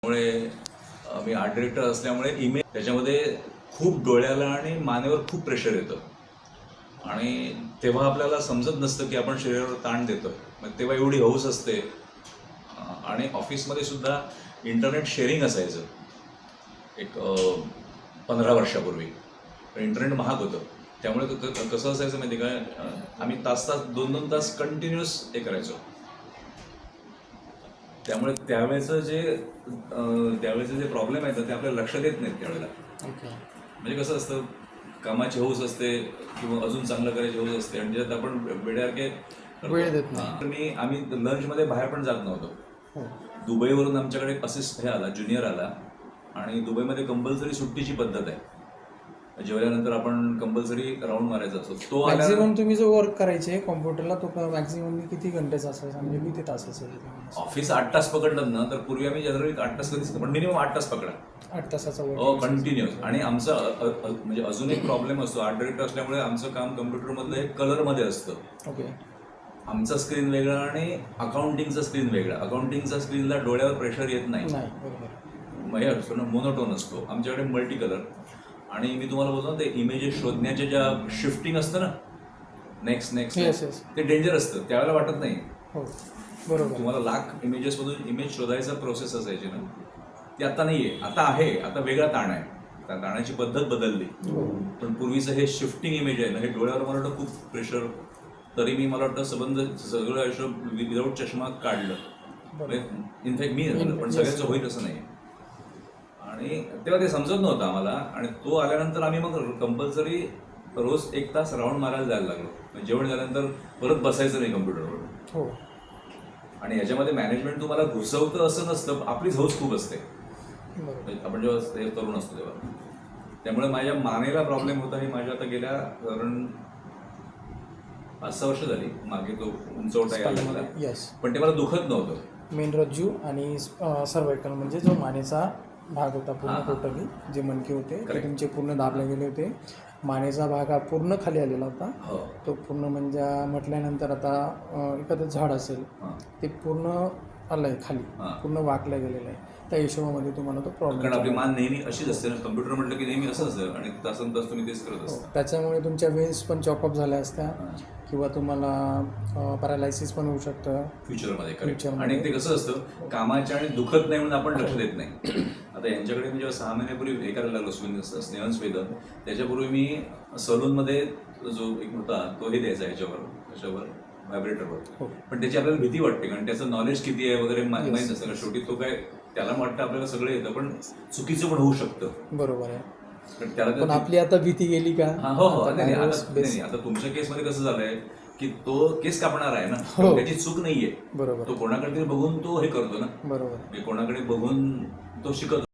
त्यामुळे मी art director असल्यामुळे image त्याच्यामध्ये खूप डोळ्याला आणि मानेवर खूप प्रेशर येतं आणि तेव्हा आपल्याला समजत नसतं की आपण शरीरावर ताण देतो. मग तेव्हा एवढी हौस असते. आणि ऑफिसमध्ये सुद्धा इंटरनेट शेअरिंग असायचं एक 15 वर्षापूर्वी. पण इंटरनेट महाग होतं. त्यामुळे कसं असायचं माहिती का, आम्ही तास 2-2 तास कंटिन्युअस हे करायचो. त्यामुळे त्यावेळेचं जे प्रॉब्लेम आहेत ते आपल्याला लक्षात येत नाहीत त्यावेळेला. म्हणजे कसं असतं, कामाची हौस असते किंवा अजून चांगलं करायची हौस असते आणि ज्यात आपण वेड्यासारखे वेळ देत नाही. आम्ही लंचमध्ये बाहेर पण जात नव्हतो. दुबईवरून आमच्याकडे हे आला, ज्युनियर आला आणि दुबईमध्ये कंपल्सरी सुट्टीची पद्धत आहे. जेवल्यानंतर आपण कंपल्सरी राऊंड मारायचा असतो. तो मॅक्झिमम तुम्ही जो वर्क करायचे कॉम्प्युटरला तो मॅक्झिमम किती घंटेचा असायचा, म्हणजे किती तास असायचे? ऑफिस 8 तास पकडलं ना, तर पूर्वी आम्ही जनरली 8 तास कधीच, पण मिनिमम 8 तास पकडा. 8 तासाचा हो, वर्क कंटिन्युअस. आणि आमचं म्हणजे अजून एक प्रॉब्लेम असतो, आर्ट डिरेक्टर असल्यामुळे आमचं काम कम्प्युटरमधलं हे कलरमध्ये असतं. ओके. आमचा स्क्रीन वेगळा आणि अकाउंटिंगचा स्क्रीन वेगळा. अकाउंटिंगचा स्क्रीनला डोळ्यावर प्रेशर येत नाही. बरोबर. हे असतो ना, मोनोटोन असतो. आमच्याकडे मल्टी कलर. आणि मी तुम्हाला बोलतो ना, ते इमेजेस शोधण्याच्या ज्या शिफ्टिंग असतं ना, नेक्स्ट ते डेंजर असतं. त्यावेळेला वाटत नाही. हो, बरोबर. तुम्हाला लाख इमेजेसमधून इमेज शोधायचा प्रोसेस असायची ना, ती आता नाही आहे. आता आहे, आता वेगळा ताण आहे. त्या ताणाची पद्धत बदलली. पण पूर्वीचं हे शिफ्टिंग इमेज आहे ना, हे डोळ्यावर मला वाटतं खूप प्रेशर. तरी मी मला वाटतं सगळं आयुष्य विदाऊट चष्मा काढलं. इनफॅक्ट मी पण सगळ्यांचं होईल असं नाही. आणि तेव्हा ते समजत नव्हतं आम्हाला. आणि तो आल्यानंतर आम्ही मग कंपल्सरी रोज 1 तास राऊंड मारायला जायला लागलो. जेवण झाल्यानंतर परत बसायचं नाही कम्प्युटरवर. हो. आणि याच्यामध्ये मॅनेजमेंट तुम्हाला घुसवतं असं नसतं, आपलीच हौस खूप असते. आपण जेव्हा तरुण असतो तेव्हा. त्यामुळे माझ्या मानेला प्रॉब्लेम होता. हे माझ्या आता गेल्या कारण 5-6 वर्ष झाली मागे तो उंचवटा यायला लागला. पण ते मला दुखत नव्हतं. मेनरज्जू आणि सर्वायकल म्हणजे जो मानेचा भाग होता पूर्ण, टोटली जे मणके होते ते तुमचे पूर्ण दाबले गेले होते. मानेचा भाग हा पूर्ण खाली आलेला होता. तो पूर्ण म्हणजे म्हटल्यानंतर आता एखादं झाड असेल ते पूर्ण आलंय खाली, पूर्ण वाकलं गेलेलं आहे. त्या हिशोबामध्ये तुम्हाला तो प्रॉब्लेम. कारण आपली मान नेहमी अशीच असते ना, कम्प्युटर म्हटलं की नेहमी असं असतं आणि तासन तास तुम्ही तेच करत असता. त्याच्यामुळे तुमच्या वेन्स पण चॉकअप झाल्या असत्या किंवा तुम्हाला पॅरालायसिस पण होऊ शकतं फ्युचरमध्ये. आणि ते कसं असतं, कामाच्या आणि दुखत नाही म्हणून आपण लक्ष देत नाही. आता यांच्याकडे मी जेव्हा 6 महिन्यापूर्वी हे करायला लागलो स्नेहन स्वेदन, त्याच्यापूर्वी मी सलूनमध्ये जो एक होता तो हे द्यायचा ह्याच्यावर व्हायब्रेटरवर. पण त्याची आपल्याला भीती वाटते कारण त्याचं नॉलेज किती आहे वगैरे माहीत नसतं का. शेवटी तो काय, त्याला वाटतं आपल्याला सगळं येतं, पण चुकीचं पण होऊ शकतं. बरोबर आहे. पण आपली आता भीती गेली का? हो. आता तुमच्या केसमध्ये कसं झालंय की तो केस कापणार आहे ना, त्याची चूक नाहीये. बरोबर. तो कोणाकडे बघून तो हे करतो ना. बरोबर. कोणाकडे बघून तो शिकतो.